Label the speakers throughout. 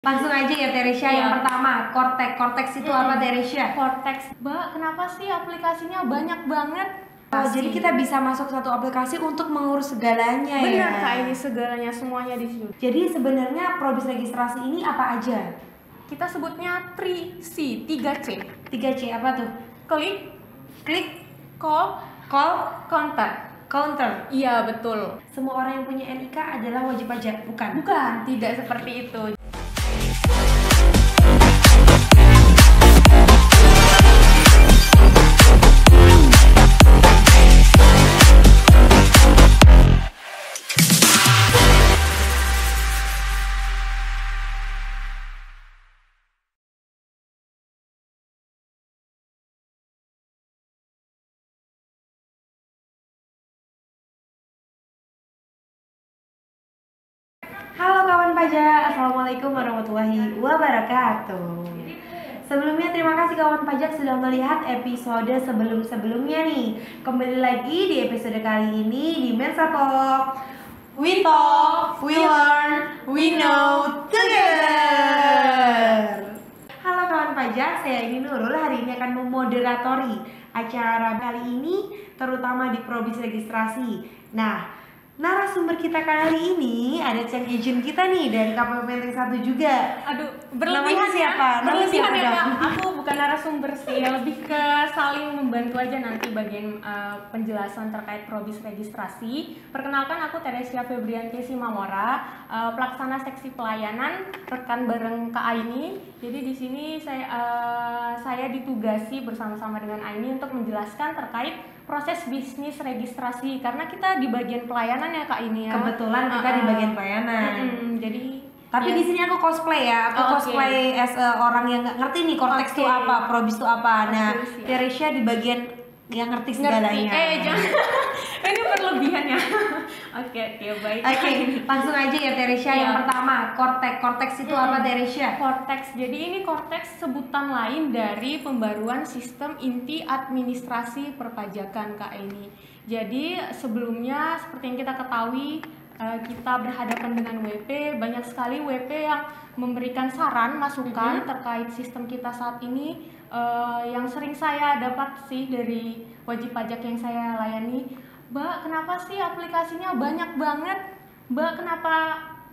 Speaker 1: Langsung aja ya Teresya, yang pertama Cortex itu apa Teresya?
Speaker 2: Cortex, Mbak, kenapa sih aplikasinya banyak banget?
Speaker 1: Jadi kita bisa masuk satu aplikasi untuk mengurus segalanya.
Speaker 2: Bener,
Speaker 1: ya?
Speaker 2: Kak, ini segalanya semuanya di situ.
Speaker 1: Jadi sebenarnya Probis registrasi ini apa aja?
Speaker 2: Kita sebutnya 3C, 3C.
Speaker 1: 3C apa tuh?
Speaker 2: Klik,
Speaker 1: Call,
Speaker 2: counter.
Speaker 1: counter.
Speaker 2: Iya, betul.
Speaker 1: Semua orang yang punya NIK adalah wajib pajak, bukan?
Speaker 2: Bukan, tidak seperti itu.
Speaker 1: Halo kawan pajak, Assalamualaikum warahmatullahi wabarakatuh. Sebelumnya terima kasih kawan pajak sudah melihat episode sebelum-sebelumnya nih. Kembali lagi di episode kali ini di Mensa Talk. We talk, we learn, we know together. Halo kawan pajak, saya ini Nurul. Hari ini akan memoderatori acara kali ini, terutama di Probis registrasi. Nah, narasumber kita kali ini ada Ceng agent kita nih dari KPP Menteng 1 juga.
Speaker 2: Aduh, berlebihan
Speaker 1: siapa?
Speaker 2: Berlebihan ya, Kak. Aku bukan narasumber sih, lebih ke saling membantu aja nanti bagian penjelasan terkait Probis registrasi. Perkenalkan, aku Teresya Febrianti Simamora, pelaksana seksi pelayanan, rekan bareng Kak Aini. Jadi di sini saya ditugasi bersama-sama dengan Aini untuk menjelaskan terkait proses bisnis registrasi, karena kita di bagian pelayanan ya Kak ini ya.
Speaker 1: Kebetulan kita di bagian pelayanan.
Speaker 2: Jadi
Speaker 1: tapi di sini aku cosplay ya, cosplay as orang yang nggak ngerti nih Cortex itu apa, Probis itu apa. Nah, Teresya di bagian yang ngerti segalanya.
Speaker 2: Jangan. Ini berlebihan ya. Oke, baik.
Speaker 1: Langsung aja ya Teresya. Yang pertama, Cortex itu apa Teresya?
Speaker 2: Cortex. Jadi ini Cortex sebutan lain dari pembaruan sistem inti administrasi perpajakan Kak ini. Jadi sebelumnya seperti yang kita ketahui, kita berhadapan dengan WP, banyak sekali WP yang memberikan saran, masukan terkait sistem kita saat ini. Yang sering saya dapat sih dari wajib pajak yang saya layani, Mbak, kenapa sih aplikasinya banyak banget? Mbak, kenapa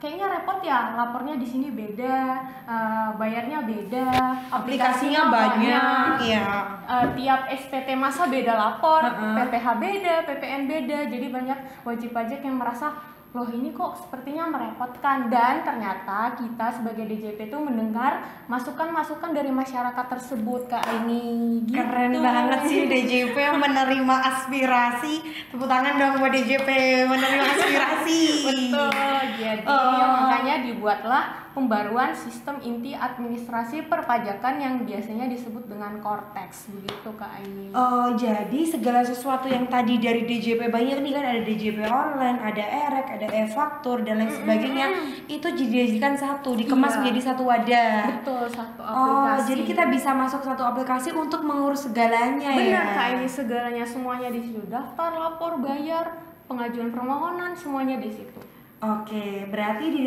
Speaker 2: kayaknya repot ya, lapornya di sini beda, bayarnya beda,
Speaker 1: aplikasinya banyak,
Speaker 2: tiap SPT masa beda lapor, PPh beda, PPN beda, jadi banyak wajib pajak yang merasa, loh ini kok sepertinya merepotkan. Dan ternyata kita sebagai DJP itu mendengar masukan-masukan dari masyarakat tersebut Kak ini gitu.
Speaker 1: Keren banget sih DJP menerima aspirasi. Tepuk tangan dong buat DJP menerima aspirasi.
Speaker 2: Betul, jadi makanya dibuatlah pembaruan sistem inti administrasi perpajakan yang biasanya disebut dengan Cortex, begitu Kak Aini.
Speaker 1: Oh, jadi segala sesuatu yang tadi dari DJP banyak nih kan, ada DJP online, ada e-rek, ada e-faktur dan lain sebagainya, itu dijadikan satu, dikemas menjadi satu wadah.
Speaker 2: Betul, satu aplikasi.
Speaker 1: Jadi kita bisa masuk satu aplikasi untuk mengurus segalanya.
Speaker 2: Benar Kak, ini segalanya semuanya di situ. Daftar, lapor, bayar, pengajuan permohonan, semuanya di situ.
Speaker 1: Oke, berarti di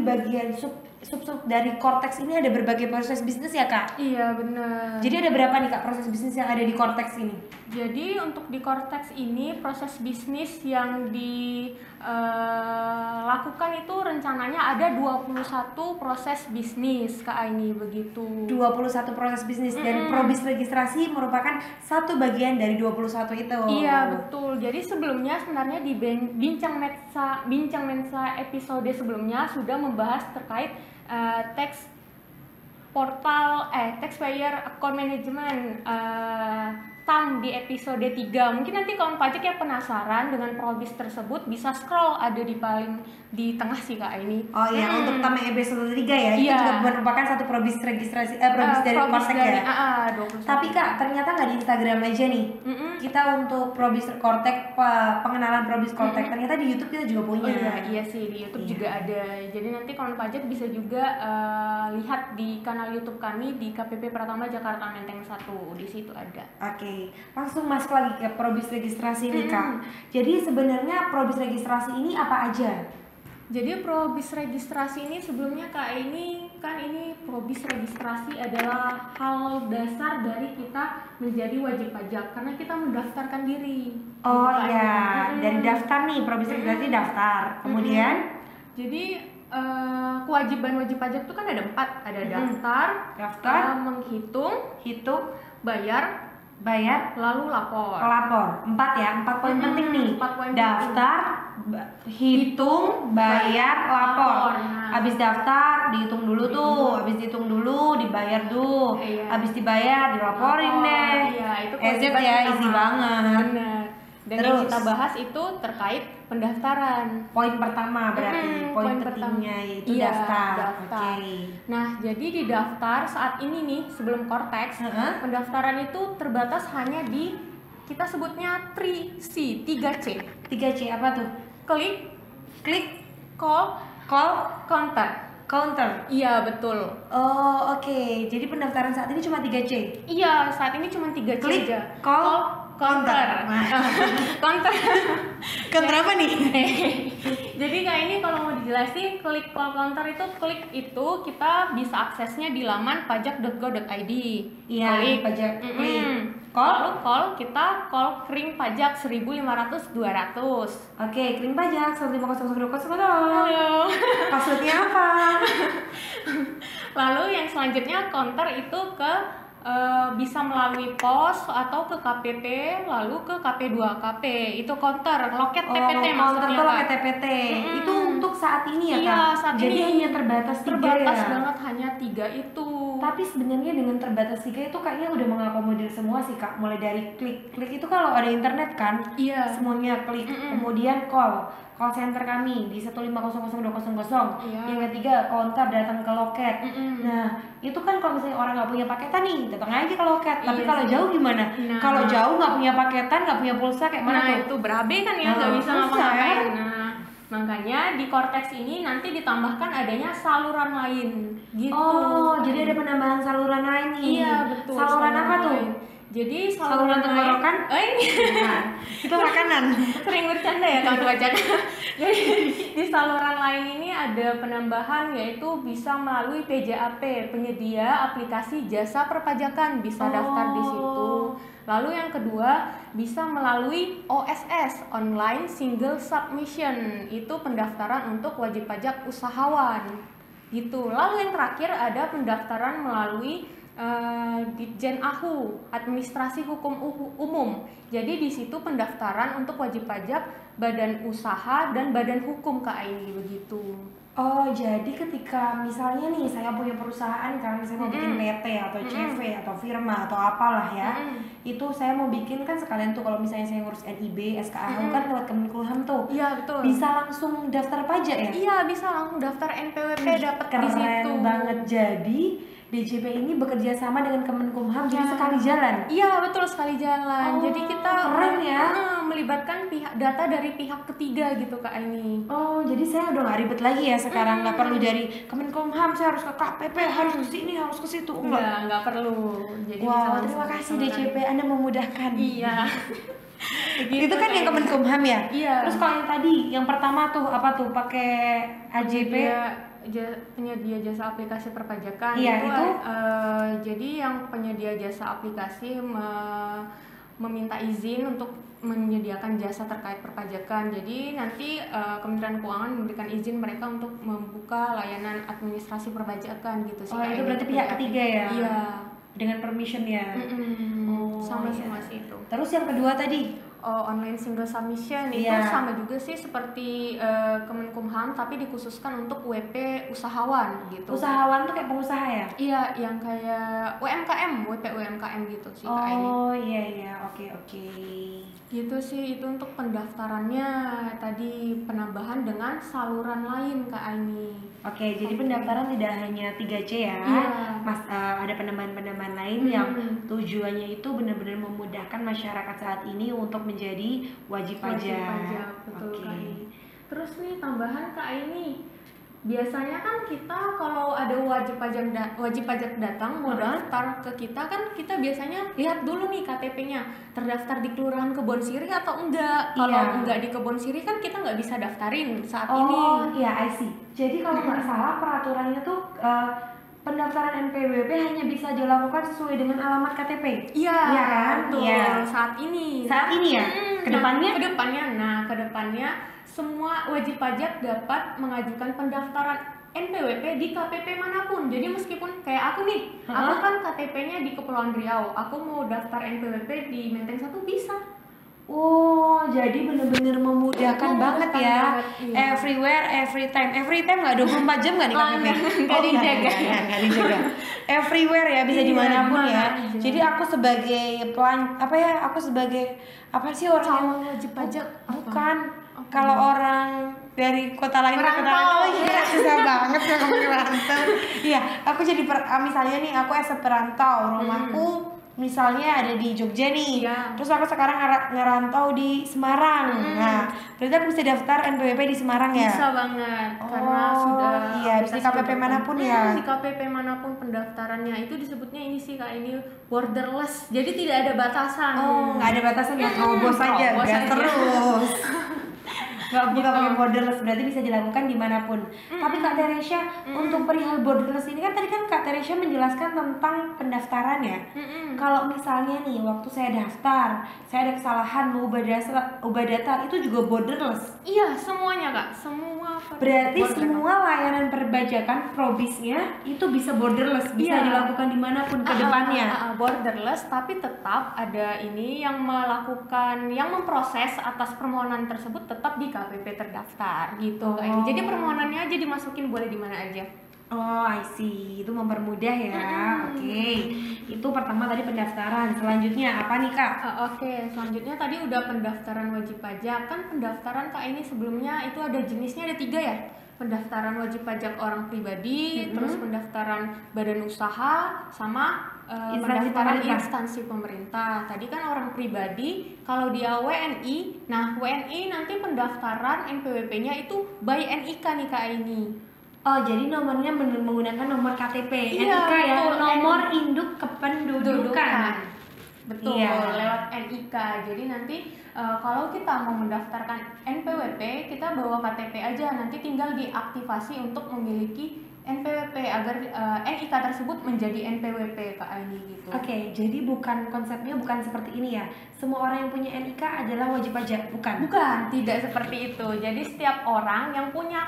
Speaker 1: bagian sub dari Cortex ini ada berbagai proses bisnis ya Kak?
Speaker 2: Iya benar.
Speaker 1: Jadi ada berapa nih Kak proses bisnis yang ada di Cortex ini?
Speaker 2: Jadi untuk di Cortex ini proses bisnis yang dilakukan itu rencananya ada 21 proses bisnis Kak Aini, begitu.
Speaker 1: 21 proses bisnis dan Probis registrasi merupakan satu bagian dari 21 itu.
Speaker 2: Iya betul. Jadi sebelumnya sebenarnya di bincang Mensa episode sebelumnya sudah membahas terkait tax payer account management TAM di episode 3. Mungkin nanti kawan pajak yang penasaran dengan Probis tersebut bisa scroll, ada di tengah sih Kak ini.
Speaker 1: Oh iya, untuk TAM episode 3 ya. Itu juga merupakan satu Probis registrasi Probis dari Cortex ya. Tapi Kak, ternyata nggak di Instagram aja nih. Kita untuk Probis Cortex, pengenalan Probis Cortex, ternyata di YouTube kita juga punya.
Speaker 2: Iya sih, di YouTube juga ada. Jadi nanti kawan pajak bisa juga lihat di kanal YouTube kami di KPP Pratama Jakarta Menteng 1. Di situ ada.
Speaker 1: Oke, langsung masuk lagi ke Probis registrasi nih Kak. Jadi sebenarnya Probis registrasi ini apa aja?
Speaker 2: Jadi Probis registrasi ini sebelumnya Kak ini kan ini probis registrasi adalah hal dasar dari kita menjadi wajib pajak karena kita mendaftarkan diri.
Speaker 1: Oh
Speaker 2: Gitu kan.
Speaker 1: iya, dari daftar nih, probis registrasi daftar. Kemudian
Speaker 2: Jadi kewajiban wajib pajak itu kan ada 4, ada daftar, menghitung,
Speaker 1: hitung,
Speaker 2: bayar, lalu lapor.
Speaker 1: lapor. 4 ya, 4 poin penting nih.
Speaker 2: 4 poin
Speaker 1: Daftar, hitung, bayar, lapor.
Speaker 2: Nah.
Speaker 1: Habis daftar dihitung dulu tuh, habis dihitung dulu dibayar tuh,
Speaker 2: Iya.
Speaker 1: habis dibayar dilaporin deh.
Speaker 2: Iya, itu
Speaker 1: Easy
Speaker 2: kewajiban
Speaker 1: ya,
Speaker 2: utama.
Speaker 1: easy banget.
Speaker 2: Benar. Dan
Speaker 1: Terus?
Speaker 2: yang kita bahas itu terkait pendaftaran.
Speaker 1: Poin pertama berarti poin pentingnya yaitu
Speaker 2: Iya,
Speaker 1: daftar.
Speaker 2: daftar.
Speaker 1: Oke.
Speaker 2: Nah, jadi di daftar saat ini nih sebelum Cortex, pendaftaran itu terbatas hanya di kita sebutnya 3C, 3C.
Speaker 1: 3C apa tuh?
Speaker 2: Klik, call, counter. Iya, betul.
Speaker 1: Oh, oke. Jadi pendaftaran saat ini cuma 3C.
Speaker 2: Iya, saat ini cuma 3C
Speaker 1: Klik,
Speaker 2: aja.
Speaker 1: call, counter.
Speaker 2: Counter.
Speaker 1: Counter apa nih?
Speaker 2: Jadi kayak ini kalau mau dijelasin, klik call counter itu kita bisa aksesnya di laman pajak.go.id.
Speaker 1: Iya,
Speaker 2: Klik.
Speaker 1: pajak. Klik.
Speaker 2: Lalu kita call kring pajak 1.500-200.
Speaker 1: Oke, krim pajak 1500200.
Speaker 2: Halo.
Speaker 1: Passwordnya apa?
Speaker 2: Lalu yang selanjutnya counter itu bisa melalui pos atau ke KPP lalu ke KP2KP. Itu counter, loket TPT
Speaker 1: counter
Speaker 2: maksudnya,
Speaker 1: tuh
Speaker 2: Kak.
Speaker 1: loket TPT. Itu untuk saat ini ya,
Speaker 2: Iya,
Speaker 1: Kak?
Speaker 2: saat
Speaker 1: Jadi
Speaker 2: ini
Speaker 1: hanya terbatas 3
Speaker 2: terbatas
Speaker 1: ya?
Speaker 2: banget, hanya 3 itu.
Speaker 1: Tapi sebenarnya dengan terbatas 3 itu kayaknya udah mengakomodir semua sih, Kak. Mulai dari klik itu kalau ada internet kan,
Speaker 2: Iya.
Speaker 1: semuanya klik. Kemudian call center kami di 1500200.
Speaker 2: Iya.
Speaker 1: Yang ketiga counter, datang ke loket. Nah, itu kan kalau misalnya orang nggak punya paketan nih, datang aja ke loket. Tapi
Speaker 2: Iya
Speaker 1: kalau
Speaker 2: sih.
Speaker 1: jauh gimana?
Speaker 2: Nah.
Speaker 1: Kalau jauh nggak punya paketan, nggak punya pulsa, kayak mana
Speaker 2: Nah,
Speaker 1: tuh?
Speaker 2: itu berabe kan ya,
Speaker 1: Nah,
Speaker 2: nggak bisa
Speaker 1: susah
Speaker 2: ngapa-ngapain.
Speaker 1: ya.
Speaker 2: Nah, makanya di Cortex ini nanti ditambahkan adanya saluran lain gitu.
Speaker 1: Oh, jadi ada penambahan saluran lain nih.
Speaker 2: Iya, betul.
Speaker 1: Saluran apa tuh?
Speaker 2: lain. Jadi
Speaker 1: Saluran tenggorokan?
Speaker 2: Nah,
Speaker 1: Itu makanan.
Speaker 2: sering bercanda ya kamu pajak. Jadi di saluran lain ini ada penambahan yaitu bisa melalui PJAP, penyedia aplikasi jasa perpajakan, bisa daftar di situ. Lalu yang kedua bisa melalui OSS, Online Single Submission, itu pendaftaran untuk wajib pajak usahawan gitu. Lalu yang terakhir ada pendaftaran melalui Ditjen AHU, Administrasi Hukum Umum. Jadi di situ pendaftaran untuk wajib pajak badan usaha dan badan hukum KAI begitu.
Speaker 1: Oh, jadi ketika misalnya nih saya punya perusahaan kan, misalnya mau bikin PT atau CV atau firma atau apalah ya, itu saya mau bikin kan sekalian tuh kalau misalnya saya ngurus NIB, SKAHU kan lewat Kemenkumham tuh.
Speaker 2: Iya, betul.
Speaker 1: Bisa langsung daftar pajak ya?
Speaker 2: Iya, bisa langsung daftar NPWP dapat di situ.
Speaker 1: Keren banget. Jadi DJP ini bekerja sama dengan Kemenkumham, jadi sekali jalan.
Speaker 2: Iya, betul, sekali jalan.
Speaker 1: Oh,
Speaker 2: Jadi kita
Speaker 1: keren ya.
Speaker 2: Melibatkan data dari pihak ketiga gitu Kak ini.
Speaker 1: Oh, jadi saya udah nggak ribet lagi ya sekarang, nggak perlu dari Kemenkumham, saya harus ke KPP, harus ke sini, harus ke situ.
Speaker 2: Nggak perlu. Jadi bisa
Speaker 1: Wow,
Speaker 2: langsung
Speaker 1: terima kasih
Speaker 2: dilaksanakan.
Speaker 1: DJP, Anda memudahkan.
Speaker 2: Iya.
Speaker 1: Itu kan yang Kemenkumham ya?
Speaker 2: Iya.
Speaker 1: Terus kalau yang tadi, yang pertama tuh apa tuh? Pakai AJP?
Speaker 2: Penyedia jasa aplikasi perpajakan.
Speaker 1: Iya, itu?
Speaker 2: Jadi yang penyedia jasa aplikasi meminta izin untuk menyediakan jasa terkait perpajakan. Jadi nanti Kementerian Keuangan memberikan izin mereka untuk membuka layanan administrasi perpajakan gitu sih.
Speaker 1: Oh, itu berarti pihak ketiga ya?
Speaker 2: Iya.
Speaker 1: Dengan permission ya?
Speaker 2: Sama
Speaker 1: iya.
Speaker 2: semua sih itu.
Speaker 1: Terus yang kedua tadi?
Speaker 2: Online single submission itu
Speaker 1: Iya.
Speaker 2: sama juga sih seperti Kemenkumham tapi dikhususkan untuk WP usahawan gitu.
Speaker 1: Usahawan tuh kayak pengusaha ya?
Speaker 2: Iya, yang kayak UMKM, WP UMKM gitu sih Kak ini.
Speaker 1: Oh iya, oke.
Speaker 2: Gitu sih, itu untuk pendaftarannya. Tadi penambahan dengan saluran lain Kak ini.
Speaker 1: Oke, jadi pendaftaran tidak hanya 3C ya,
Speaker 2: Iya.
Speaker 1: Mas, ada penambahan-penambahan lain yang tujuannya itu benar-benar memudahkan masyarakat saat ini untuk menjadi wajib pajak.
Speaker 2: Betul
Speaker 1: Oke.
Speaker 2: Kak ini. Terus nih tambahan Kak ini, biasanya kan kita kalau ada wajib pajak datang mau daftar ke kita kan kita biasanya lihat dulu nih KTP-nya terdaftar di Kelurahan Kebonsiri atau enggak. Kalau
Speaker 1: Iya.
Speaker 2: enggak di Kebonsiri kan kita nggak bisa daftarin saat
Speaker 1: Oh
Speaker 2: ini.
Speaker 1: iya, I see. Jadi kalau nggak salah peraturannya tuh pendaftaran NPWP hanya bisa dilakukan sesuai dengan alamat KTP.
Speaker 2: Iya,
Speaker 1: Iya kan?
Speaker 2: betul.
Speaker 1: Iya.
Speaker 2: Saat ini.
Speaker 1: Saat ini ya? Kedepannya?
Speaker 2: Kedepannya semua wajib pajak dapat mengajukan pendaftaran NPWP di KPP manapun. Jadi meskipun kayak aku nih, aku kan KTP-nya di Kepulauan Riau, aku mau daftar NPWP di Menteng 1 bisa.
Speaker 1: Oh, jadi bener-bener memudahkan banget ya.
Speaker 2: banget, iya.
Speaker 1: Everywhere, every time nggak 24 jam nggak di KPP?
Speaker 2: Nggak dijaga.
Speaker 1: Nggak dijaga. Everywhere ya, bisa
Speaker 2: Iya,
Speaker 1: dimanapun
Speaker 2: dimana
Speaker 1: ya.
Speaker 2: aja.
Speaker 1: Jadi aku sebagai aku sebagai apa sih orang yang
Speaker 2: Calon wajib pajak apa?
Speaker 1: bukan. Kalau orang dari kota lain ke kota
Speaker 2: Perantau.
Speaker 1: lain, iya susah banget ya ngomong perantau. Iya, aku jadi misalnya nih aku as a perantau, rumahku misalnya ada di Jogja nih,
Speaker 2: Iya.
Speaker 1: terus aku sekarang ngerantau di Semarang. Nah, berarti aku bisa daftar NPWP di Semarang ya?
Speaker 2: Bisa banget, karena
Speaker 1: Oh,
Speaker 2: sudah
Speaker 1: iya, bisa di KPP manapun ya?
Speaker 2: Di KPP manapun pendaftarannya itu disebutnya ini sih Kak, ini borderless, jadi tidak ada batasan.
Speaker 1: Oh, nggak ada batasan ya, terobos aja,
Speaker 2: terobos
Speaker 1: gas
Speaker 2: aja.
Speaker 1: terus. Nggak buka
Speaker 2: Gitu.
Speaker 1: pakai borderless, berarti bisa dilakukan dimanapun. Tapi Kak Teresya, untuk perihal borderless ini kan tadi kan Kak Teresya menjelaskan tentang pendaftaran ya. Kalau misalnya nih waktu saya daftar, saya ada kesalahan mau ubah data itu juga borderless.
Speaker 2: Iya, semuanya Kak, semua
Speaker 1: Berarti
Speaker 2: borderless.
Speaker 1: semua layanan perpajakan probisnya itu bisa borderless, bisa
Speaker 2: Iya.
Speaker 1: dilakukan dimanapun ke depannya.
Speaker 2: Borderless, tapi tetap ada ini yang memproses atas permohonan tersebut tetap di KPP terdaftar gitu Kak ini. Jadi permohonannya aja dimasukin boleh di mana aja.
Speaker 1: Oh, I see. Itu mempermudah ya. Oke. Itu pertama tadi pendaftaran. Selanjutnya apa nih, Kak?
Speaker 2: Oke, selanjutnya tadi udah pendaftaran wajib pajak. Kan pendaftaran Kak ini sebelumnya itu ada jenisnya ada 3 ya. Pendaftaran wajib pajak orang pribadi, terus pendaftaran badan usaha, sama
Speaker 1: Instansi
Speaker 2: pendaftaran
Speaker 1: pemerintah.
Speaker 2: instansi pemerintah. Tadi kan orang pribadi, kalau dia WNI, nah WNI nanti pendaftaran NPWP-nya itu by NIK nih Kak ini.
Speaker 1: Oh, jadi nomornya menggunakan nomor KTP.
Speaker 2: Iya,
Speaker 1: NIK ya,
Speaker 2: betul.
Speaker 1: nomor induk kependudukan.
Speaker 2: Betul,
Speaker 1: Iya.
Speaker 2: lewat NIK. Jadi nanti kalau kita mau mendaftarkan NPWP, kita bawa KTP aja, nanti tinggal diaktifasi untuk memiliki NPWP agar NIK tersebut menjadi NPWP Kak ini gitu.
Speaker 1: Oke, jadi konsepnya bukan seperti ini ya. Semua orang yang punya NIK adalah wajib pajak, bukan?
Speaker 2: Bukan, tidak seperti itu. Jadi setiap orang yang punya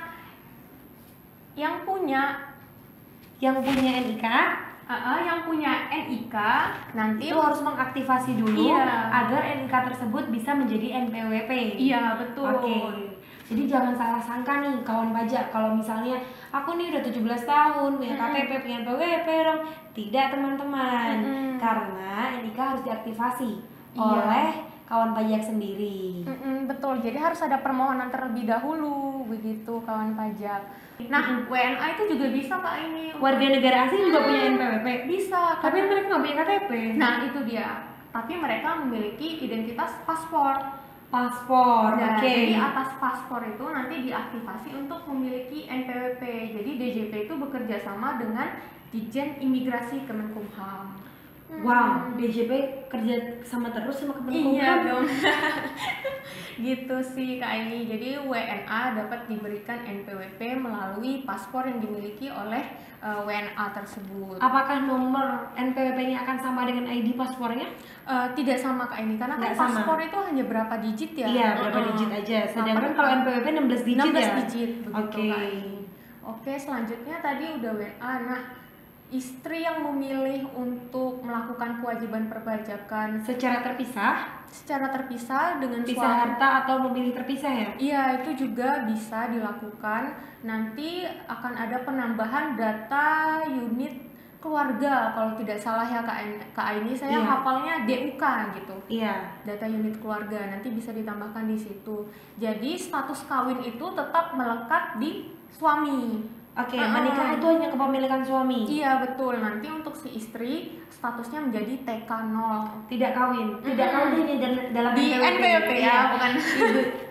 Speaker 1: NIK
Speaker 2: nanti
Speaker 1: itu harus mengaktifasi dulu
Speaker 2: Iya.
Speaker 1: agar NIK tersebut bisa menjadi NPWP.
Speaker 2: Iya, betul.
Speaker 1: Oke. Jadi jangan salah sangka nih kawan pajak kalau misalnya aku nih udah 17 tahun punya KTP, punya NPWP dong. Tidak teman-teman. Karena NIK harus diaktifasi oleh kawan pajak sendiri.
Speaker 2: Betul, jadi harus ada permohonan terlebih dahulu begitu kawan pajak. Nah, WNA itu juga bisa Kak ini.
Speaker 1: Warga negara asing juga punya NPWP.
Speaker 2: Bisa,
Speaker 1: Tapi mereka nggak punya KTP.
Speaker 2: nah itu dia. Tapi mereka memiliki identitas paspor.
Speaker 1: Paspor.
Speaker 2: Nah,
Speaker 1: Oke.
Speaker 2: jadi atas paspor itu nanti diaktifasi untuk memiliki NPWP. Jadi DJP itu bekerja sama dengan Ditjen Imigrasi Kemenkumham.
Speaker 1: Wow, DJP kerja sama terus sama Kemenkumham.
Speaker 2: Iya dong. Gitu sih Kak ini. Jadi WNA dapat diberikan NPWP melalui paspor yang dimiliki oleh WNA tersebut.
Speaker 1: Apakah nomor NPWP-nya akan sama dengan ID paspornya?
Speaker 2: Tidak sama Kak ini karena kan
Speaker 1: Nggak sama.
Speaker 2: paspor itu hanya berapa digit ya?
Speaker 1: Iya, berapa digit aja. Sedangkan kalau NPWP 16 digit
Speaker 2: 16
Speaker 1: ya.
Speaker 2: digit begitu
Speaker 1: Oke.
Speaker 2: Kak ini. Oke, selanjutnya tadi udah WNA. Nah, istri yang memilih untuk melakukan kewajiban perpajakan
Speaker 1: Secara terpisah,
Speaker 2: dengan
Speaker 1: pisah
Speaker 2: suami.
Speaker 1: harta atau memilih terpisah ya?
Speaker 2: Iya, itu juga bisa dilakukan. Nanti akan ada penambahan data unit keluarga kalau tidak salah ya Kak ini saya
Speaker 1: Iya.
Speaker 2: hafalnya DUK gitu.
Speaker 1: Iya.
Speaker 2: Data unit keluarga nanti bisa ditambahkan di situ. Jadi status kawin itu tetap melekat di suami.
Speaker 1: Oke, menikah itu hanya kepemilikan suami.
Speaker 2: Iya betul. Nanti untuk si istri statusnya menjadi TK0.
Speaker 1: Tidak kawin. Tidak kawin hanya dalam
Speaker 2: Di NPWP ya,
Speaker 1: Iya.
Speaker 2: bukan.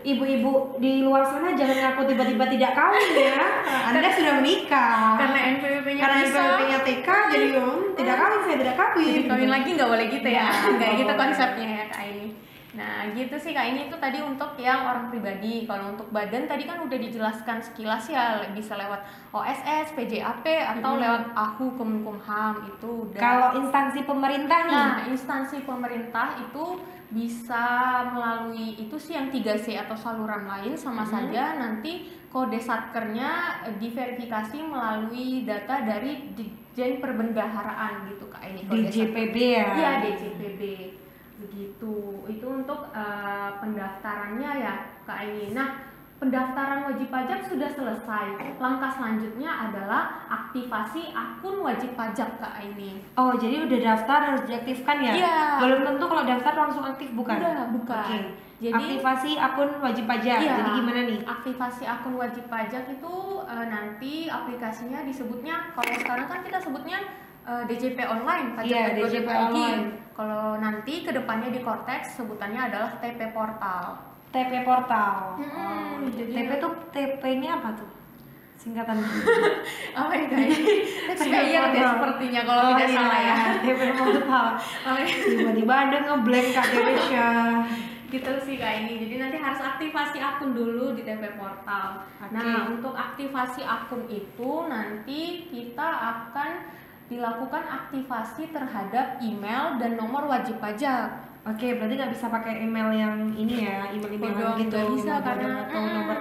Speaker 1: Ibu-ibu di luar sana jangan ngaku tiba-tiba tidak kawin ya. Anda sudah menikah.
Speaker 2: Karena NPWP-nya
Speaker 1: Karena
Speaker 2: bisa.
Speaker 1: NPWP-nya TK jadi tidak kawin, saya tidak kawin.
Speaker 2: Jadi kawin lagi nggak boleh gitu ya.
Speaker 1: Iya,
Speaker 2: Kayak
Speaker 1: nggak
Speaker 2: gitu
Speaker 1: boleh.
Speaker 2: konsepnya ya Kak ini. Nah, gitu sih Kak. Ini itu tadi untuk yang orang pribadi. Kalau untuk badan tadi kan udah dijelaskan sekilas ya, bisa lewat OSS, PJAP atau lewat AHU Kemenkumham itu udah.
Speaker 1: Kalau instansi pemerintah nih?
Speaker 2: Nah, instansi pemerintah itu bisa melalui itu sih yang 3C atau saluran lain sama saja nanti kode satkernya diverifikasi melalui data dari Ditjen Perbendaharaan gitu Kak. Ini kode
Speaker 1: DJPB ya?
Speaker 2: Iya, DJPB. Begitu. Itu untuk pendaftarannya ya Kak Aini. Nah, pendaftaran wajib pajak sudah selesai. Langkah selanjutnya adalah aktivasi akun wajib pajak Kak Aini.
Speaker 1: Oh, jadi udah daftar harus diaktifkan ya?
Speaker 2: Iya.
Speaker 1: Belum tentu kalau daftar langsung aktif, bukan?
Speaker 2: Udah, bukan.
Speaker 1: Oke.
Speaker 2: Jadi
Speaker 1: aktivasi akun wajib pajak.
Speaker 2: Iya,
Speaker 1: Jadi gimana nih?
Speaker 2: aktivasi akun wajib pajak itu nanti aplikasinya disebutnya, kalau sekarang kan kita sebutnya DJP online,
Speaker 1: Iya, DJP online.
Speaker 2: Kalau nanti kedepannya di Cortex sebutannya adalah TP Portal.
Speaker 1: TP Portal.
Speaker 2: Jadi
Speaker 1: TP tuh TP-nya apa tuh? Singkatan.
Speaker 2: apa itu? Expired ya sepertinya kalau tidak salah ya.
Speaker 1: TP Portal. Tiba-tiba ada ngeblank Kak Teresya.
Speaker 2: Gitu sih Kak ini. Jadi nanti harus aktivasi akun dulu di TP Portal. Nah, untuk aktivasi akun itu nanti kita akan dilakukan aktivasi terhadap email dan nomor wajib pajak.
Speaker 1: Oke, berarti nggak bisa pakai email yang ini ya, email
Speaker 2: Bodong,
Speaker 1: gitu.
Speaker 2: nggak bisa
Speaker 1: Email
Speaker 2: karena
Speaker 1: bodong atau nomor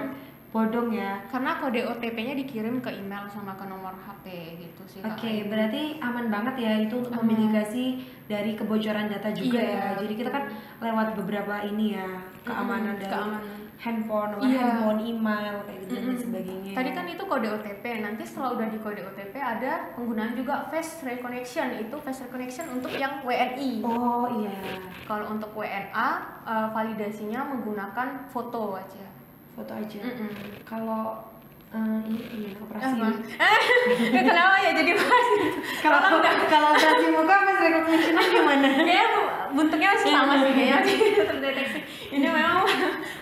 Speaker 1: bodong ya.
Speaker 2: Karena kode OTP-nya dikirim ke email sama ke nomor HP gitu sih Kak.
Speaker 1: Oke, berarti aman banget ya itu untuk memitigasi dari kebocoran data juga ya. Jadi kita kan lewat beberapa ini ya, keamanan dari handphone, handphone, email kayak gitu dan sebagainya.
Speaker 2: Tadi kan itu kode OTP. Nanti setelah udah di kode OTP ada penggunaan juga face recognition. Itu face recognition untuk yang WNI.
Speaker 1: Oh iya.
Speaker 2: Kalau untuk WNA validasinya menggunakan foto aja.
Speaker 1: Foto aja. Kalau ini operasi.
Speaker 2: Kenapa ya jadi bahas itu?
Speaker 1: Kalau operasi muka face recognition-nya gimana?
Speaker 2: Kayaknya bentuknya masih sama sih kayaknya terdeteksi. Ini memang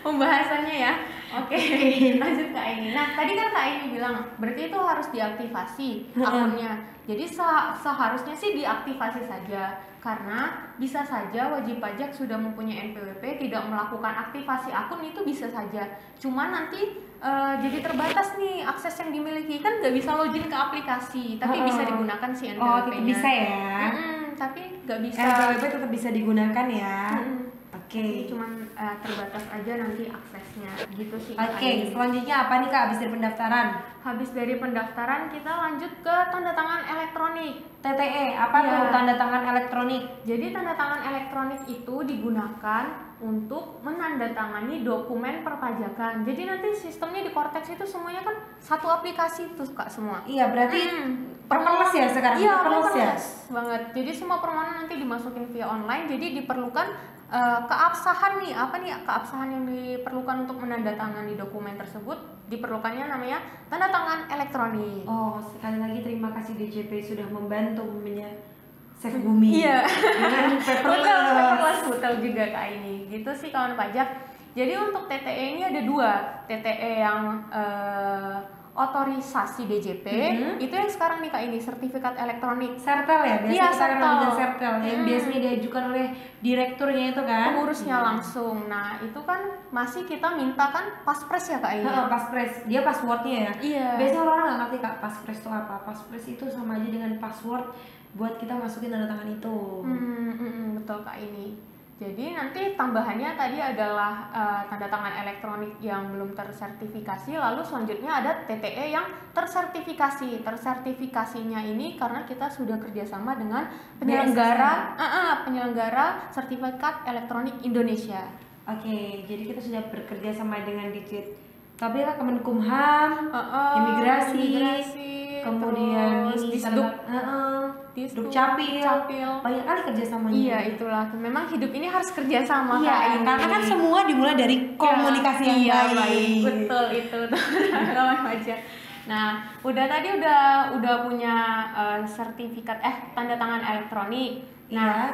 Speaker 2: pembahasannya ya. Oke, lanjut Kak Aini. Nah, tadi kan Kak Aini bilang berarti itu harus diaktifasi akunnya. Jadi seharusnya sih diaktifasi saja karena bisa saja wajib pajak sudah mempunyai NPWP tidak melakukan aktivasi akun itu bisa saja. Cuma nanti jadi terbatas nih akses yang dimiliki, kan nggak bisa login ke aplikasi, tapi bisa digunakan si NPWP-nya.
Speaker 1: Oh, tetap bisa ya.
Speaker 2: Tapi nggak bisa.
Speaker 1: NPWP tetap bisa digunakan ya.
Speaker 2: Oke. Cuman terbatas aja nanti aksesnya gitu sih.
Speaker 1: Oke, selanjutnya apa nih Kak habis dari pendaftaran?
Speaker 2: Habis dari pendaftaran kita lanjut ke tanda tangan elektronik.
Speaker 1: TTE, apa tuh tanda tangan elektronik?
Speaker 2: Jadi tanda tangan elektronik itu digunakan untuk menandatangani dokumen perpajakan. Jadi nanti sistemnya di Cortex itu semuanya kan satu aplikasi tuh Kak semua.
Speaker 1: Iya, berarti paperless ya sekarang?
Speaker 2: Iya,
Speaker 1: paperless
Speaker 2: banget. Jadi semua permohonan nanti dimasukin via online. Jadi diperlukan keabsahan nih, apa nih keabsahan yang diperlukan untuk menandatangani dokumen tersebut? Diperlukannya namanya tanda tangan elektronik.
Speaker 1: Oh, sekali lagi terima kasih DJP sudah membantu save bumi.
Speaker 2: Iya.
Speaker 1: Dengan paperless.
Speaker 2: Betul juga Kak ini. Gitu sih kawan pajak. Jadi untuk TTE ini ada dua, TTE yang otorisasi DJP, itu yang sekarang nih Kak ini sertifikat elektronik.
Speaker 1: Sertel ya, biasanya
Speaker 2: iya,
Speaker 1: kita kan sertel yang biasanya diajukan oleh direkturnya itu kan,
Speaker 2: pengurusnya langsung. Nah itu kan masih kita minta kan paspres ya Kak ini.
Speaker 1: Paspres, dia passwordnya ya.
Speaker 2: Iya.
Speaker 1: Biasanya orang nggak ngerti Kak paspres itu apa. Paspres itu sama aja dengan password buat kita masukin tanda tangan itu.
Speaker 2: Betul Kak ini. Jadi nanti tambahannya tadi adalah tanda tangan elektronik yang belum tersertifikasi, lalu selanjutnya ada TTE yang tersertifikasi. Tersertifikasinya ini karena kita sudah kerjasama dengan penyelenggara sertifikat elektronik Indonesia.
Speaker 1: Oke, jadi kita sudah bekerja sama dengan Digit. Tapi lah Kemenkumham, imigrasi, kemudian ini Dukcapil, banyak kali kerjasamanya.
Speaker 2: Iya, itulah. Memang hidup ini harus kerjasama.
Speaker 1: Iya, karena kan semua dimulai dari komunikasi yang baik.
Speaker 2: Betul itu, teman-teman aja. Nah, udah punya sertifikat tanda tangan elektronik. Nah,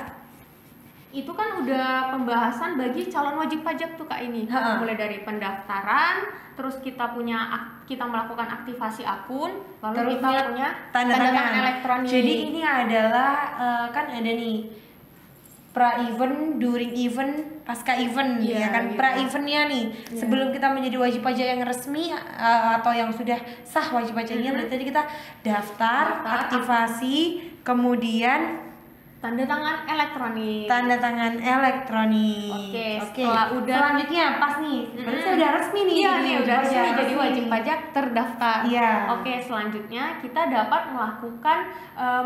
Speaker 2: itu kan udah pembahasan bagi calon wajib pajak tuh Kak ini. Mulai dari pendaftaran, terus kita melakukan aktivasi akun, lalu terus kita punya tanda tangan elektronik.
Speaker 1: Jadi ini adalah kan ada nih pra-event, during event, pasca event,
Speaker 2: Iya,
Speaker 1: ya kan?
Speaker 2: gitu.
Speaker 1: Pra-eventnya nih,
Speaker 2: Iya.
Speaker 1: sebelum kita menjadi wajib pajak yang resmi atau yang sudah sah wajib pajaknya, berarti tadi kita daftar, aktivasi, kemudian
Speaker 2: Tanda tangan elektronik.
Speaker 1: tanda tangan elektronik.
Speaker 2: Oke, setelah udah-
Speaker 1: selanjutnya pas nih, berarti saya udah resmi nih.
Speaker 2: Iya
Speaker 1: jadi
Speaker 2: nih
Speaker 1: wajib
Speaker 2: udah
Speaker 1: pajak,
Speaker 2: resmi jadi wajib pajak terdaftar.
Speaker 1: Iya.
Speaker 2: Oke, selanjutnya kita dapat melakukan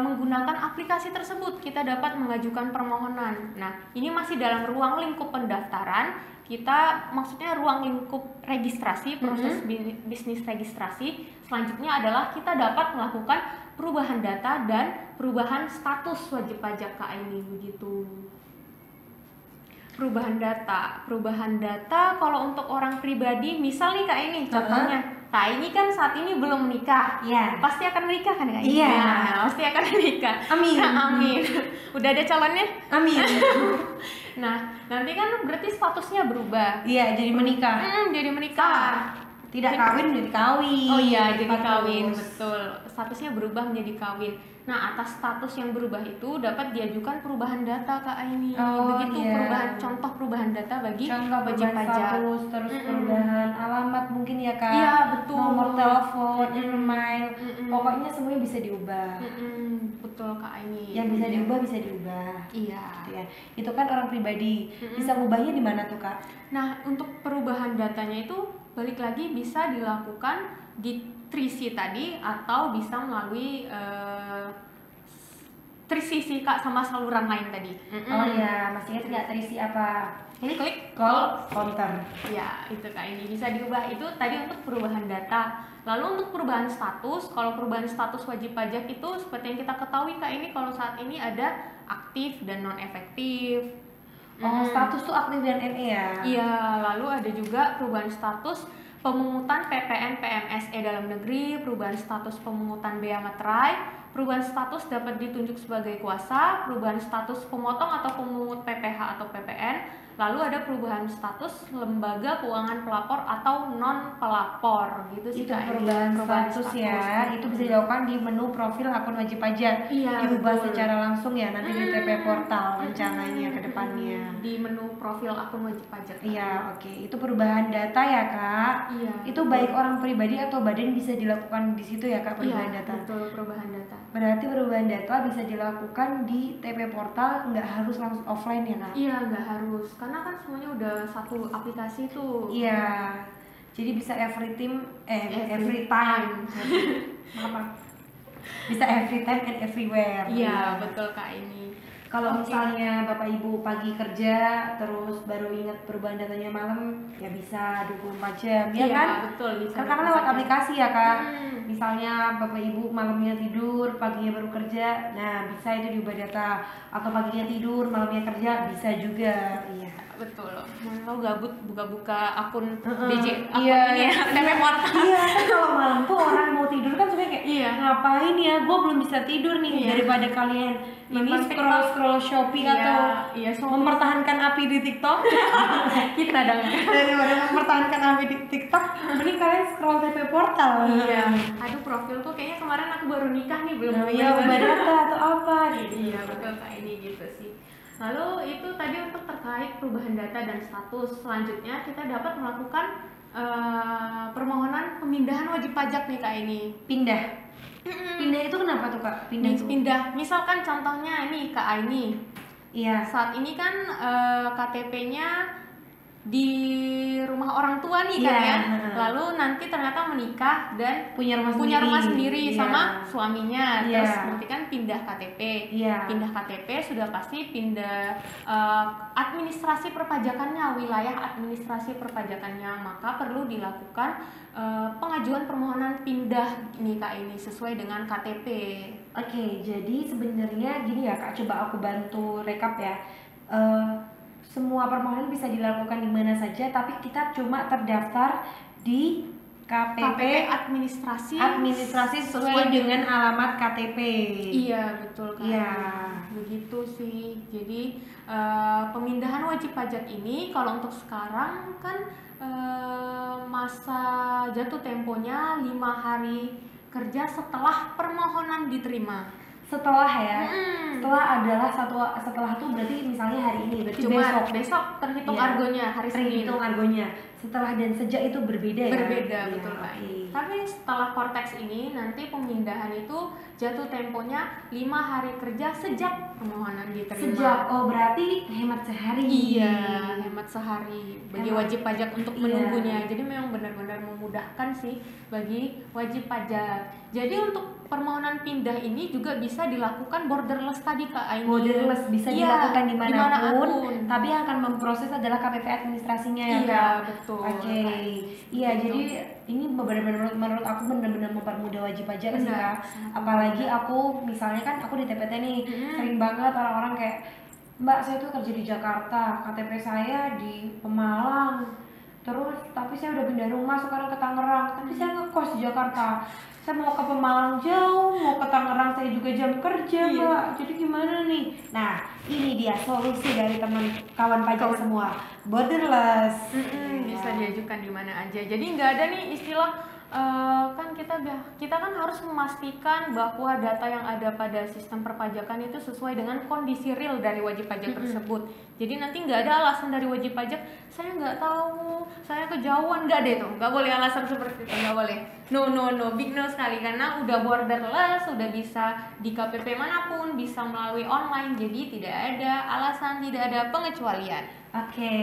Speaker 2: menggunakan aplikasi tersebut. Kita dapat mengajukan permohonan. Nah, ini masih dalam ruang lingkup pendaftaran. Kita maksudnya ruang lingkup registrasi, proses bisnis registrasi. Selanjutnya adalah kita dapat melakukan perubahan data dan perubahan status wajib pajak KAINI begitu. Perubahan data kalau untuk orang pribadi, misal nih Kak ini contohnya, Kak ini kan saat ini belum menikah,
Speaker 1: Iya.
Speaker 2: pasti akan menikah kan Kak?
Speaker 1: Iya.
Speaker 2: Nah, pasti akan menikah.
Speaker 1: Amin.
Speaker 2: Amin. Udah ada calonnya?
Speaker 1: Amin.
Speaker 2: Nah, nanti kan berarti statusnya berubah.
Speaker 1: Iya, jadi menikah.
Speaker 2: Jadi menikah.
Speaker 1: Tidak kawin jadi kawin.
Speaker 2: Oh iya, jadi
Speaker 1: Status.
Speaker 2: kawin, betul. Statusnya berubah menjadi kawin. Nah, atas status yang berubah itu dapat diajukan perubahan data Kak Aini.
Speaker 1: Oh,
Speaker 2: Begitu
Speaker 1: iya.
Speaker 2: contoh perubahan data bagi
Speaker 1: Contoh
Speaker 2: wajib
Speaker 1: perubahan
Speaker 2: pajak.
Speaker 1: status, terus perubahan alamat mungkin ya Kak.
Speaker 2: Iya, betul.
Speaker 1: Nomor telepon, email, pokoknya semuanya bisa diubah.
Speaker 2: Betul Kak Aini.
Speaker 1: Yang bisa diubah bisa diubah.
Speaker 2: Iya.
Speaker 1: Gitu ya. Itu kan orang pribadi. Bisa ngubahnya di mana tuh Kak?
Speaker 2: Nah, untuk perubahan datanya itu balik lagi bisa dilakukan di Trisi tadi atau bisa melalui Trisi sih Kak sama saluran lain tadi.
Speaker 1: Oh iya, masih ingat nggak terisi apa?
Speaker 2: Ini klik
Speaker 1: Call counter.
Speaker 2: ya itu Kak ini bisa diubah. Itu tadi untuk perubahan data. Lalu untuk perubahan status, kalau perubahan status wajib pajak itu seperti yang kita ketahui Kak ini kalau saat ini ada aktif dan non efektif.
Speaker 1: Oh, status tuh aktif dan NE ya?
Speaker 2: Iya, lalu ada juga perubahan status pemungutan PPN PMSE dalam negeri, perubahan status pemungutan bea materai, perubahan status dapat ditunjuk sebagai kuasa, perubahan status pemotong atau pemungut PPH atau PPN, lalu ada perubahan status lembaga keuangan pelapor atau non pelapor gitu sih
Speaker 1: Itu
Speaker 2: Kak.
Speaker 1: perubahan status ya, itu bisa dilakukan di menu profil akun wajib pajak.
Speaker 2: Iya,
Speaker 1: Diubah
Speaker 2: betul.
Speaker 1: secara langsung ya nanti di TP Portal rencananya ke depannya.
Speaker 2: Di menu profil akun wajib pajak.
Speaker 1: Iya, oke. Itu perubahan data ya Kak.
Speaker 2: Iya.
Speaker 1: Itu baik orang pribadi atau badan bisa dilakukan di situ ya Kak, perubahan
Speaker 2: Iya,
Speaker 1: data.
Speaker 2: betul perubahan data.
Speaker 1: Berarti perubahan data bisa dilakukan di TP Portal, nggak harus langsung offline ya Kak?
Speaker 2: Iya, nggak harus. Karena kan semuanya udah satu aplikasi tuh.
Speaker 1: Iya. Jadi bisa every time. Maaf. Bisa every time and everywhere.
Speaker 2: Iya, betul Kak ini.
Speaker 1: Kalau
Speaker 2: Oke.
Speaker 1: misalnya Bapak Ibu pagi kerja terus baru ingat perubahan datanya malam, ya bisa 24 jam, ya
Speaker 2: Iya,
Speaker 1: kan?
Speaker 2: betul bisa.
Speaker 1: Karena lewat aplikasi ya Kak.
Speaker 2: Hmm.
Speaker 1: Misalnya Bapak Ibu malamnya tidur, paginya baru kerja, nah bisa itu diubah data. Atau paginya tidur, malamnya kerja, bisa juga. Iya.
Speaker 2: Betul. Mau gabut buka-buka akun DJ akun
Speaker 1: Iya.
Speaker 2: ini ya, TP Portal.
Speaker 1: Iya, kan kalau malam tuh orang mau tidur kan suka kayak
Speaker 2: Iya.
Speaker 1: ngapain ya, gue belum bisa tidur nih.
Speaker 2: Iya.
Speaker 1: Daripada kalian ini
Speaker 2: Nonton
Speaker 1: scroll Shopee
Speaker 2: Iya,
Speaker 1: atau
Speaker 2: iya,
Speaker 1: mempertahankan api di TikTok.
Speaker 2: kita dong.
Speaker 1: Daripada mempertahankan api di TikTok, mending kalian scroll TP Portal.
Speaker 2: Iya. Aduh, profilku kayaknya kemarin aku baru nikah nih, belum
Speaker 1: Iya, ubah data atau apa gitu.
Speaker 2: Iya, betul Kak ini gitu sih. Lalu itu tadi untuk terkait perubahan data dan status. Selanjutnya kita dapat melakukan permohonan pemindahan wajib pajak nih Kak ini.
Speaker 1: Pindah. Pindah itu kenapa tuh Kak? Pindah tuh.
Speaker 2: Pindah. Misalkan contohnya ini Kak Aini.
Speaker 1: Iya.
Speaker 2: Saat ini kan KTP-nya di rumah orang tua nih kan
Speaker 1: Iya,
Speaker 2: ya.
Speaker 1: heeh.
Speaker 2: Lalu nanti ternyata menikah dan
Speaker 1: Punya rumah
Speaker 2: rumah
Speaker 1: Iya.
Speaker 2: sendiri sama suaminya.
Speaker 1: Iya.
Speaker 2: Terus nanti kan pindah KTP.
Speaker 1: Iya.
Speaker 2: Pindah KTP sudah pasti pindah administrasi perpajakannya, wilayah administrasi perpajakannya, maka perlu dilakukan pengajuan permohonan pindah nih Kak ini sesuai dengan KTP.
Speaker 1: Oke, jadi sebenarnya gini ya Kak, coba aku bantu rekap ya. Semua permohonan bisa dilakukan di mana saja, tapi kita cuma terdaftar di KPP administrasi sesuai dengan alamat KTP.
Speaker 2: Iya betul Kak.
Speaker 1: Iya.
Speaker 2: Begitu sih. Jadi pemindahan wajib pajak ini kalau untuk sekarang kan masa jatuh temponya 5 hari kerja setelah permohonan diterima.
Speaker 1: setelah ya. Setelah adalah setelah tuh berarti misalnya hari ini, berarti
Speaker 2: besok terhitung
Speaker 1: Iya,
Speaker 2: argonya hari Senin.
Speaker 1: terhitung argonya. Setelah dan sejak itu berbeda ya.
Speaker 2: Berbeda,
Speaker 1: Iya,
Speaker 2: betul Kak.
Speaker 1: oke.
Speaker 2: Tapi setelah Cortex ini nanti pemindahan itu jatuh temponya 5 hari kerja sejak permohonan diterima.
Speaker 1: Oh berarti hemat sehari.
Speaker 2: Iya, hemat sehari bagi wajib pajak untuk
Speaker 1: Iya.
Speaker 2: menunggunya. Jadi memang benar-benar memudahkan sih bagi wajib pajak. Jadi untuk permohonan pindah ini juga bisa dilakukan borderless tadi Kak Aini.
Speaker 1: Borderless bisa
Speaker 2: Iya,
Speaker 1: dilakukan dimanapun,
Speaker 2: dimanapun.
Speaker 1: tapi yang akan memproses adalah KPP administrasinya ya
Speaker 2: Iya,
Speaker 1: Kak?
Speaker 2: betul.
Speaker 1: Oke, iya
Speaker 2: Betul.
Speaker 1: jadi ini benar-benar menurut aku benar-benar mempermudah wajib pajak sih
Speaker 2: Benar.
Speaker 1: Kak. Apalagi aku misalnya kan aku di TPT nih, sering banget orang-orang kayak Mbak saya tuh kerja di Jakarta, KTP saya di Pemalang, terus tapi saya udah pindah rumah sekarang ke Tangerang, tapi saya ngekos di Jakarta. Saya mau ke Pemalang jauh, mau ke Tangerang saya juga jam kerja Mbak, jadi gimana nih? Nah ini dia solusi dari teman kawan pajak semua, borderless.
Speaker 2: Bisa diajukan di mana aja. Jadi nggak ada nih istilah kan kita kan harus memastikan bahwa data yang ada pada sistem perpajakan itu sesuai dengan kondisi real dari wajib pajak tersebut. Jadi nanti nggak ada alasan dari wajib pajak, saya nggak tahu, saya kejauhan, nggak deh tuh, nggak boleh alasan seperti itu, nggak boleh. No, big no sekali karena udah borderless, udah bisa di KPP manapun, bisa melalui online, jadi tidak ada alasan, tidak ada pengecualian.
Speaker 1: Oke,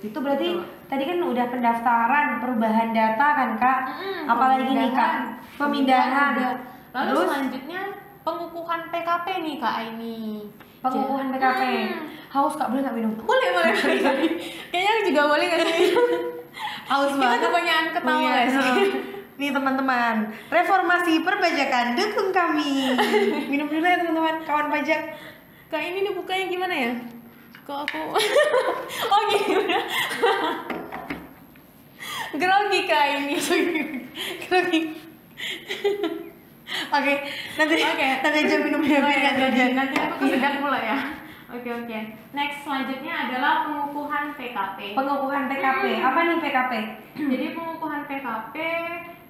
Speaker 1: itu berarti tadi kan udah pendaftaran perubahan data kan Kak? Apalagi nih Kak? Pemindahan.
Speaker 2: Udah. Lalu
Speaker 1: Terus
Speaker 2: selanjutnya pengukuhan PKP nih Kak Aini.
Speaker 1: pengukuhan PKP. Haus Kak, boleh nggak minum?
Speaker 2: Boleh. Kayaknya juga boleh nggak sih?
Speaker 1: Haus
Speaker 2: Kita
Speaker 1: banget.
Speaker 2: kebanyakan ketawa
Speaker 1: Iya,
Speaker 2: nggak sih?
Speaker 1: Nih teman-teman, reformasi perpajakan dukung kami. Minum dulu ya teman-teman, kawan pajak.
Speaker 2: Kak ini bukanya gimana ya? Kok aku oh gini udah. Grogi Kak ini.
Speaker 1: Grogi. Oke, nanti aja minumnya biar nggak grogi.
Speaker 2: Nanti aku kesedak pula ya. Oke. Next selanjutnya adalah pengukuhan PKP.
Speaker 1: Pengukuhan PKP. Apa nih PKP?
Speaker 2: Jadi pengukuhan PKP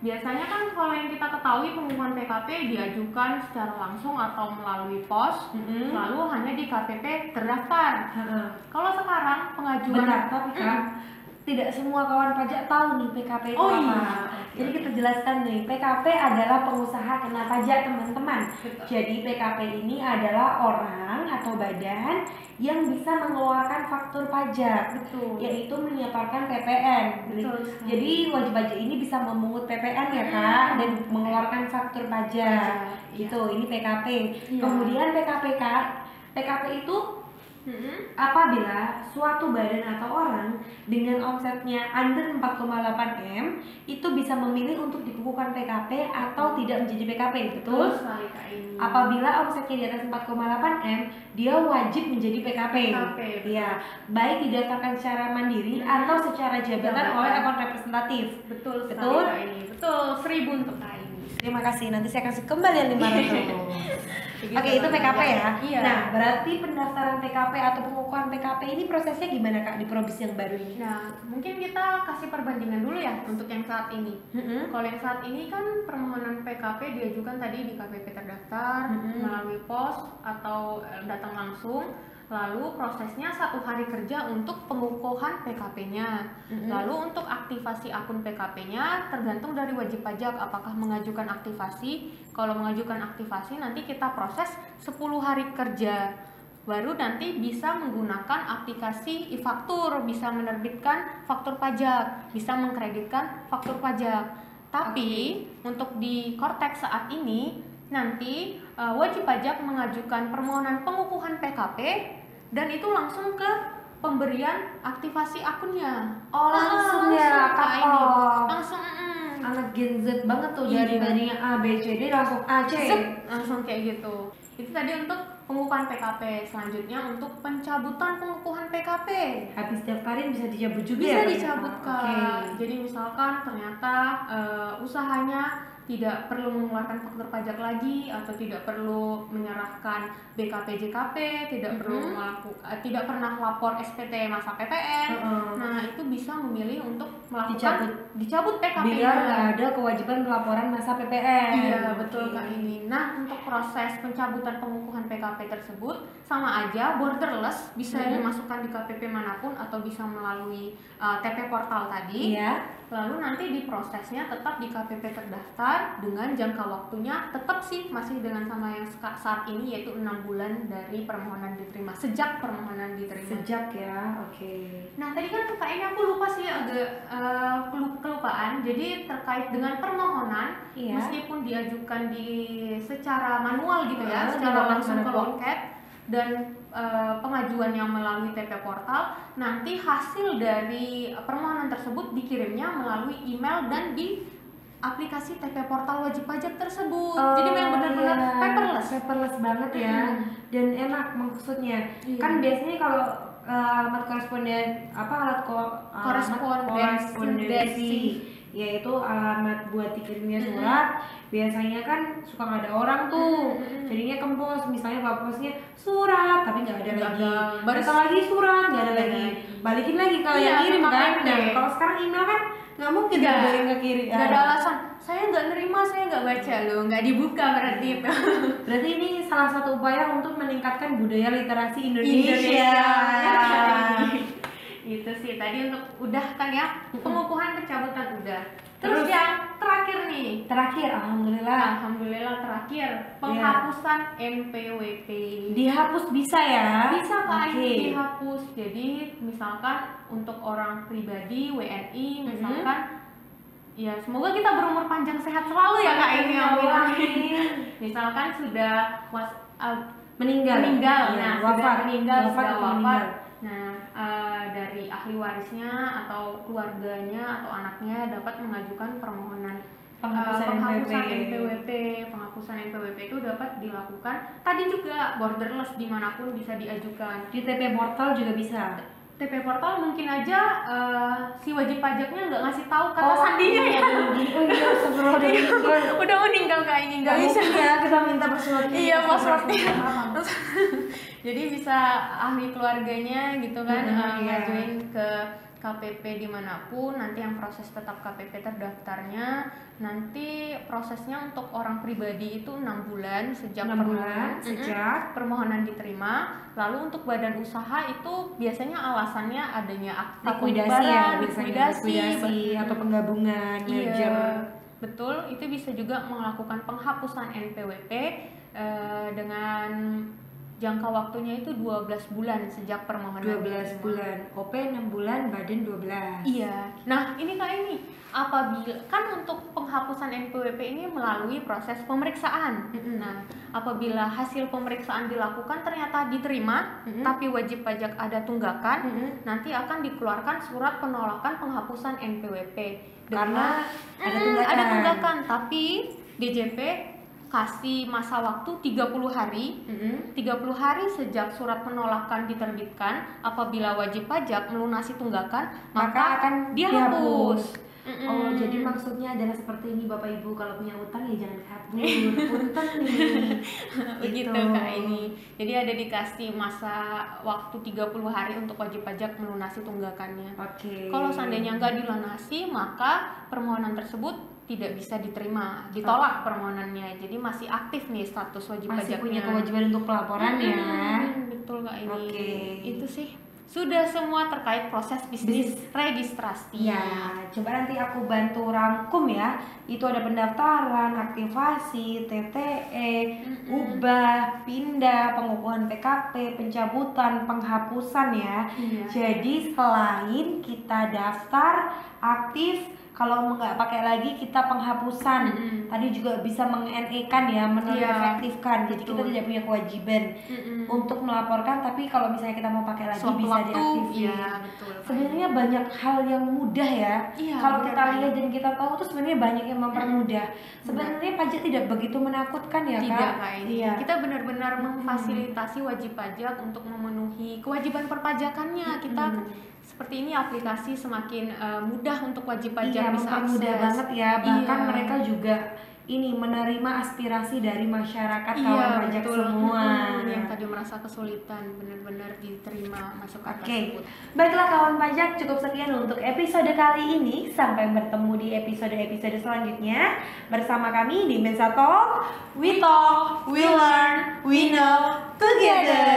Speaker 2: biasanya kan kalau yang kita ketahui pengukuhan PKP diajukan secara langsung atau melalui pos, lalu hanya di KPP terdaftar. Kalau sekarang pengajuan
Speaker 1: Benar, tapi Kak, tidak semua kawan pajak tahu nih PKP itu apa.
Speaker 2: Iya.
Speaker 1: Jadi kita jelaskan nih, PKP adalah pengusaha kena pajak teman-teman.
Speaker 2: Betul.
Speaker 1: Jadi PKP ini adalah orang atau badan yang bisa mengeluarkan faktur pajak,
Speaker 2: Betul.
Speaker 1: yaitu menyetorkan PPN.
Speaker 2: Betul.
Speaker 1: Jadi wajib pajak ini bisa memungut PPN ya Kak, dan mengeluarkan faktur pajak. Gitu, ini PKP.
Speaker 2: Iya.
Speaker 1: Kemudian PKP itu apabila suatu badan atau orang dengan omsetnya under 4,8 M itu bisa memilih untuk dikukuhkan PKP atau tidak menjadi PKP, betul?
Speaker 2: sekali Kak ini.
Speaker 1: Apabila omsetnya di atas 4,8 M, dia wajib menjadi PKP. Iya, baik didaftarkan secara mandiri atau secara jabatan oleh akun representatif.
Speaker 2: Betul sekali
Speaker 1: Betul?
Speaker 2: Kak ini. Betul, 1000 untuk Kak ini.
Speaker 1: Terima kasih, nanti saya kasih kembalian 500.
Speaker 2: Begitu,
Speaker 1: Oke, itu PKP ya.
Speaker 2: Iya.
Speaker 1: Nah, berarti pendaftaran PKP atau pengukuhan PKP ini prosesnya gimana Kak di provinsi yang baru ini?
Speaker 2: Nah, mungkin kita kasih perbandingan dulu ya untuk yang saat ini. Kalau yang saat ini kan permohonan PKP diajukan tadi di KPP terdaftar melalui pos atau datang langsung. Lalu prosesnya 1 hari kerja untuk pengukuhan PKP-nya. Lalu untuk aktivasi akun PKP-nya tergantung dari wajib pajak apakah mengajukan aktivasi. Kalau mengajukan aktivasi nanti kita proses 10 hari kerja. Baru nanti bisa menggunakan aplikasi e-faktur, bisa menerbitkan faktur pajak, bisa mengkreditkan faktur pajak. Tapi untuk di Cortex saat ini nanti wajib pajak mengajukan permohonan pengukuhan PKP dan itu langsung ke pemberian aktivasi akunnya.
Speaker 1: Oh, langsung ya,
Speaker 2: Kak
Speaker 1: Kak.
Speaker 2: ini.
Speaker 1: Oh.
Speaker 2: Langsung
Speaker 1: Anak Gen Z banget tuh,
Speaker 2: Iya.
Speaker 1: dari tadinya A, B, C, D langsung A, C.
Speaker 2: langsung kayak gitu. Itu tadi untuk pengukuhan PKP. Selanjutnya untuk pencabutan pengukuhan PKP.
Speaker 1: Habis daftarin bisa dicabut juga
Speaker 2: Bisa
Speaker 1: ya?
Speaker 2: dicabut Kak.
Speaker 1: Oke.
Speaker 2: Jadi misalkan ternyata usahanya tidak perlu mengeluarkan faktur pajak lagi atau tidak perlu menyerahkan BKP JKP, tidak tidak pernah lapor SPT masa PPN. Nah, itu bisa memilih untuk dicabut PKP-nya.
Speaker 1: Biar nggak ada kewajiban pelaporan masa PPN.
Speaker 2: Iya betul Kak ini. Nah untuk proses pencabutan pengukuhan PKP tersebut sama aja borderless, bisa dimasukkan di KPP manapun atau bisa melalui TP portal tadi.
Speaker 1: Iya.
Speaker 2: Lalu nanti diprosesnya tetap di KPP terdaftar dengan jangka waktunya tetap sih masih dengan sama yang saat ini, yaitu 6 bulan dari permohonan diterima, sejak permohonan diterima.
Speaker 1: Sejak ya, oke.
Speaker 2: Nah tadi kan kayaknya aku lupa sih, agak kelupaan. Jadi terkait dengan permohonan, meskipun diajukan secara manual gitu ya, secara langsung ke loket, dan pengajuan yang melalui TP portal, nanti hasil dari permohonan tersebut dikirimnya melalui email dan di aplikasi TP portal wajib pajak tersebut. Jadi memang benar-benar
Speaker 1: paperless banget ya. Dan enak maksudnya. Kan biasanya kalau alamat korespondensi yaitu alamat buat dikirimnya surat, biasanya kan suka nggak ada orang tuh, jadinya ke pos, misalnya ke posnya surat tapi nggak ada lagi, datang lagi surat nggak ada lagi, balikin lagi kalau yang kirim kan. Nah kalau sekarang email kan nggak mungkin balik ke kiri,
Speaker 2: nggak ada alasan saya nggak nerima, saya nggak baca loh, nggak dibuka berarti.
Speaker 1: Berarti ini salah satu upaya untuk meningkatkan budaya literasi Indonesia.
Speaker 2: Itu sih tadi untuk udah kan ya, pengukuhan pencabutan udah. Terus yang terakhir nih. Alhamdulillah terakhir penghapusan NPWP.
Speaker 1: Dihapus bisa ya?
Speaker 2: Bisa Kak, dihapus. Jadi misalkan untuk orang pribadi WNI misalkan, ya semoga kita berumur panjang sehat selalu ya Kak ini. Misalkan sudah meninggal. Nah, sudah wafat. Nah, dari ahli warisnya atau keluarganya atau anaknya dapat mengajukan permohonan penghapusan NPWP. Penghapusan NPWP itu dapat dilakukan tadi juga borderless, dimanapun bisa diajukan.
Speaker 1: Di TP portal juga bisa.
Speaker 2: TP portal mungkin aja si wajib pajaknya nggak ngasih tahu kata sandinya ya. Udah meninggal Kak ini, nggak bisa
Speaker 1: ya kita minta passwordnya.
Speaker 2: Iya, passwordnya. Jadi bisa ahli keluarganya gitu kan ngajuin ke KPP dimanapun, nanti yang proses tetap KPP terdaftarnya, nanti prosesnya untuk orang pribadi itu 6 bulan sejak permohonan diterima. Lalu untuk badan usaha itu biasanya alasannya adanya likuidasi
Speaker 1: atau penggabungan, merger.
Speaker 2: Betul, itu bisa juga melakukan penghapusan NPWP dengan jangka waktunya itu 12 bulan sejak permohonan.
Speaker 1: 12 bulan, OP 6 bulan, badan 12.
Speaker 2: Iya. Nah, ini Kak ini apabila kan untuk penghapusan NPWP ini melalui proses pemeriksaan. Nah, apabila hasil pemeriksaan dilakukan ternyata diterima, tapi wajib pajak ada tunggakan, nanti akan dikeluarkan surat penolakan penghapusan NPWP.
Speaker 1: Karena
Speaker 2: ada tunggakan, tapi DJP kasih masa waktu 30 hari. 30 hari sejak surat penolakan diterbitkan, apabila wajib pajak melunasi tunggakan, maka akan dihapus.
Speaker 1: Oh, jadi maksudnya adalah seperti ini Bapak Ibu, kalau punya utang ya jangan kabur. Punten nih.
Speaker 2: Begitu Kak ini. Jadi ada dikasih masa waktu 30 hari untuk wajib pajak melunasi tunggakannya. Kalau seandainya nggak dilunasi, maka permohonan tersebut tidak bisa diterima, ditolak permohonannya. Jadi masih aktif nih status wajib pajaknya.
Speaker 1: Masih punya kewajiban untuk pelaporan ya.
Speaker 2: Betul Kak ini. Itu sih sudah semua terkait proses bisnis registrasi.
Speaker 1: Ya, coba nanti aku bantu rangkum ya. Itu ada pendaftaran, aktivasi, TTE, ubah, pindah, pengukuhan PKP, pencabutan, penghapusan ya. Jadi selain kita daftar, aktif, kalau nggak pakai lagi kita penghapusan. Tadi juga bisa mengekan ya, menonefektifkan. Jadi kita tidak punya kewajiban untuk melaporkan, tapi kalau misalnya kita mau pakai lagi bisa diaktifin. Sebenarnya banyak hal yang mudah ya. Kalau kita lihat dan kita tahu tuh sebenarnya banyak yang mempermudah. Sebenarnya pajak tidak begitu menakutkan ya Kak.
Speaker 2: Tidak Kak ini. Kita benar-benar memfasilitasi wajib pajak untuk memenuhi kewajiban perpajakannya. Kita seperti ini aplikasi semakin mudah untuk wajib pajak bisa akses.
Speaker 1: Mudah banget ya, bahkan mereka juga ini menerima aspirasi dari masyarakat kawan pajak semua.
Speaker 2: Yang tadi ada merasa kesulitan benar-benar diterima masukan
Speaker 1: Oke,
Speaker 2: tersebut.
Speaker 1: baiklah kawan pajak, cukup sekian untuk episode kali ini. Sampai bertemu di episode-episode selanjutnya bersama kami di Mensa Talk. We talk, we learn, we know together.